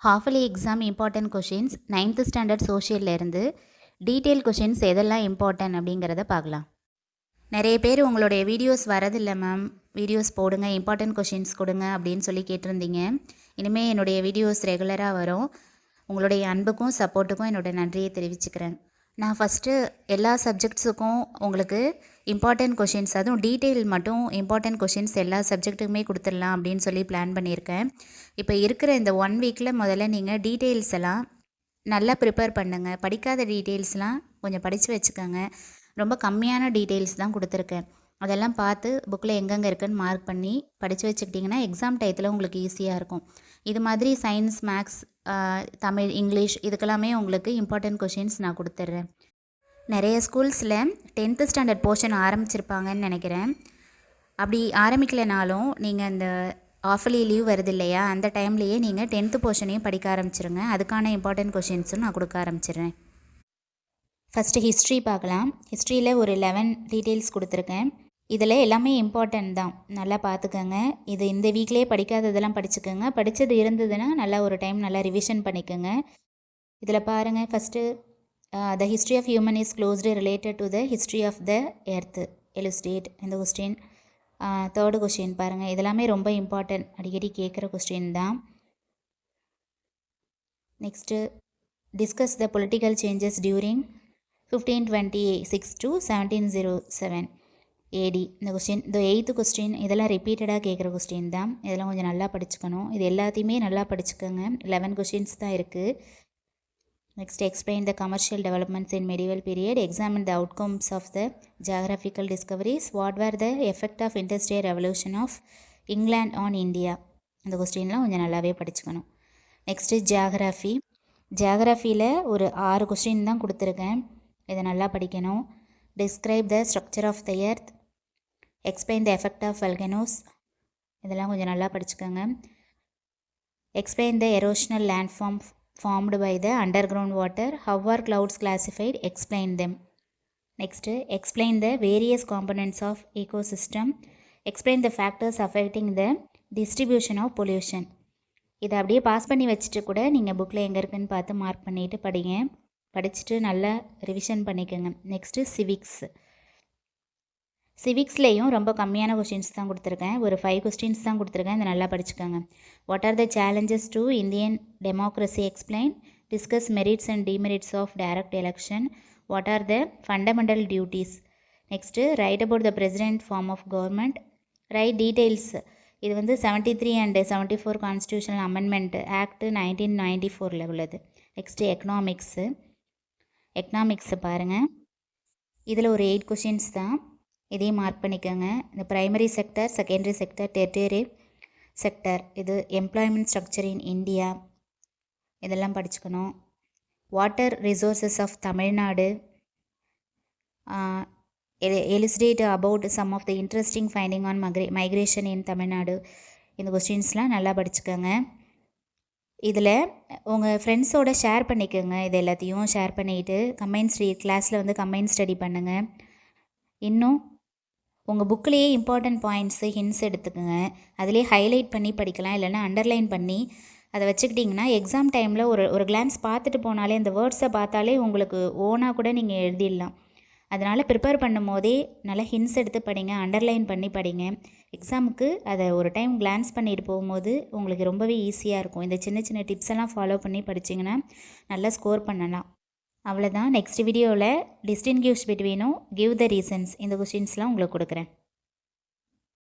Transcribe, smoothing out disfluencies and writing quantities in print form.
ஹாஃபலி exam important questions 9th standard சோஷியல்லேருந்து detail questions எதெல்லாம் important அப்படிங்கிறத பார்க்கலாம். நிறைய பேர் உங்களுடைய வீடியோஸ் வரதில்லை மேம், வீடியோஸ் போடுங்க, இம்பார்ட்டன்ட் கொஷின்ஸ் கொடுங்க அப்படின்னு சொல்லி கேட்டிருந்தீங்க. இனிமேல் என்னுடைய வீடியோஸ் ரெகுலராக வரும். உங்களுடைய அன்புக்கும் சப்போர்ட்டுக்கும் என்னோடய நன்றியை தெரிவிச்சுக்கிறேன். நான் ஃபஸ்ட்டு எல்லா சப்ஜெக்ட்ஸுக்கும் உங்களுக்கு இம்பார்ட்டன்ட் கொஷின்ஸ், அதுவும் டீட்டெயில் மட்டும் இம்பார்ட்டன்ட் கொஷின்ஸ் எல்லா சப்ஜெக்ட்டுக்குமே கொடுத்துடலாம் அப்படின்னு சொல்லி பிளான் பண்ணியிருக்கேன். இப்போ இருக்கிற இந்த 1 வீக்கில் முதல்ல நீங்கள் டீட்டெயில்ஸ் எல்லாம் நல்லா ப்ரிப்பேர் பண்ணுங்கள். படிக்காத டீட்டெயில்ஸ்லாம் கொஞ்சம் படித்து வச்சுக்கோங்க. ரொம்ப கம்மியான டீட்டெயில்ஸ் தான் கொடுத்துருக்கேன். அதெல்லாம் பார்த்து புக்கில் எங்கெங்கே இருக்குன்னு மார்க் பண்ணி படித்து வச்சுக்கிட்டிங்கன்னா எக்ஸாம் டயத்தில் உங்களுக்கு ஈஸியாக இருக்கும். இது மாதிரி சயின்ஸ், மேக்ஸ், தமிழ், இங்கிலீஷ் இதுக்கெல்லாமே உங்களுக்கு இம்பார்ட்டன்ட் கொஷின்ஸ் நான் கொடுத்துட்றேன். நிறைய ஸ்கூல்ஸில் 10th ஸ்டாண்டர்ட் போர்ஷன் ஆரம்பிச்சிருப்பாங்கன்னு நினைக்கிறேன். அப்படி ஆரம்பிக்கலைனாலும் நீங்கள் இந்த ஆஃபலி லீவ் வருது இல்லையா, அந்த டைம்லேயே நீங்கள் 10th போர்ஷனையும் படிக்க ஆரம்பிச்சிருங்க. அதுக்கான இம்பார்ட்டன்ட் கொஷின்ஸும் நான் கொடுக்க ஆரம்பிச்சிடுறேன். ஃபஸ்ட்டு ஹிஸ்ட்ரி பார்க்கலாம். ஹிஸ்ட்ரியில் ஒரு 11 டீட்டெயில்ஸ் கொடுத்துருக்கேன். இதில் எல்லாமே இம்பார்ட்டன்ட் தான், நல்லா பார்த்துக்கோங்க. இது இந்த வீக்லேயே படிக்காததெல்லாம் படிச்சுக்கோங்க. படித்தது இருந்ததுன்னா நல்லா ஒரு டைம் நல்லா ரிவிஷன் பண்ணிக்கோங்க. இதில் பாருங்கள், first the history of human is closely related to the history of the earth elucidate. இந்த கொஸ்டின். தேர்டு கொஸ்டின் பாருங்கள், இதெல்லாமே ரொம்ப இம்பார்ட்டன்ட், அடிக்கடி கேட்குற கொஸ்டின் தான். Next discuss the political changes during 1526 to 1707 AD. இந்த கொஸ்டின், இந்த 8th கொஸ்டின், இதெல்லாம் ரிப்பீட்டடாக கேட்குற கொஸ்டின் தான். இதெல்லாம் கொஞ்சம் நல்லா படிச்சுக்கணும். இது எல்லாத்தையுமே நல்லா படிச்சுக்கோங்க. 11 கொஸ்டின்ஸ் தான் இருக்குது. Next, explain the commercial developments in medieval period, examine the outcomes of the geographical discoveries, what were the effect of industrial revolution of England on India. இந்த கொஸ்டின்லாம் கொஞ்சம் நல்லாவே படிச்சுக்கணும். Next geography. ஜியாகிரஃபியில் ஒரு 6 கொஸ்டின் தான் கொடுத்துருக்கேன். இதை நல்லா படிக்கணும். Describe the structure of the earth, explain the effect of volcanoes. இதெல்லாம் கொஞ்சம் நல்லா படிச்சுக்கோங்க. Explain the erosional landform formed by the underground water, how are clouds classified, explain them. Next, explain the various components of ecosystem, explain the factors affecting the distribution of pollution. இதை அப்படியே pass பண்ணி வச்சுட்டு கூட நீங்கள் புக்கில் எங்கே இருக்குன்னு பார்த்து மார்க் பண்ணிவிட்டு படிங்க. படிச்சுட்டு நல்லா ரிவிஷன் பண்ணிக்கோங்க. Next civics. சிவிக்ஸ்லேயும் ரொம்ப கம்மியான கொஸ்டின்ஸ் தான் கொடுத்துருக்கேன். ஒரு 5 கொஸ்டின்ஸ் தான் கொடுத்துருக்கேன். இதை நல்லா படிச்சுக்கோங்க. What are the challenges to Indian democracy, explain, discuss merits and demerits of direct election, what are the fundamental duties. Next, write about the president form of government, write details. இது வந்து 73 and 74 constitutional amendment act 1994 உள்ளது. Next, economics பாருங்கள். இதில் ஒரு 8 questions தான், இதையும் mark பண்ணிக்கோங்க. இந்த primary sector, secondary sector, tertiary sector, இது எம்ப்ளாய்மெண்ட் ஸ்ட்ரக்சர் இன் இந்தியா, இதெல்லாம் படிச்சுக்கணும். Water resources of Tamil Nadu, elucidate about some of the interesting finding on migration in Tamil Nadu. இந்த கொஸ்டின்ஸ்லாம் நல்லா படிச்சுக்கோங்க. இதில் உங்கள் ஃப்ரெண்ட்ஸோட ஷேர் பண்ணிக்கோங்க. இது எல்லாத்தையும் ஷேர் பண்ணிவிட்டு கிளாஸில் வந்து கம்பைன் ஸ்டடி பண்ணுங்கள். இன்னும் உங்கள் புக்கிலேயே இம்பார்ட்டன்ட் பாயிண்ட்ஸு, ஹிண்ட்ஸ் எடுத்துக்கோங்க. அதிலே ஹைலைட் பண்ணி படிக்கலாம், இல்லைன்னா அண்டர்லைன் பண்ணி அதை வச்சுக்கிட்டிங்கன்னா எக்ஸாம் டைமில் ஒரு கிளான்ஸ் பார்த்துட்டு போனாலே, அந்த வேர்ட்ஸை பார்த்தாலே உங்களுக்கு ஓனாக கூட நீங்கள் எழுதிடலாம். அதனால் ப்ரிப்பேர் பண்ணும் போதே நல்லா ஹிண்ட்ஸ் எடுத்து படிங்க, அண்டர்லைன் பண்ணி படிங்க. எக்ஸாமுக்கு அதை ஒரு டைம் கிளான்ஸ் பண்ணிட்டு போகும்போது உங்களுக்கு ரொம்பவே ஈஸியாக இருக்கும். இந்த சின்ன சின்ன டிப்ஸ் எல்லாம் ஃபாலோ பண்ணி படிச்சிங்கன்னா நல்லா ஸ்கோர் பண்ணலாம். அவ்வளோதான். நெக்ஸ்ட் வீடியோவில் டிஸ்டிங்விஷ் பிட்வீனும் கிவ் த ரீசன்ஸ், இந்த கொஸ்டின்ஸ்லாம் உங்களுக்கு கொடுக்குறேன்.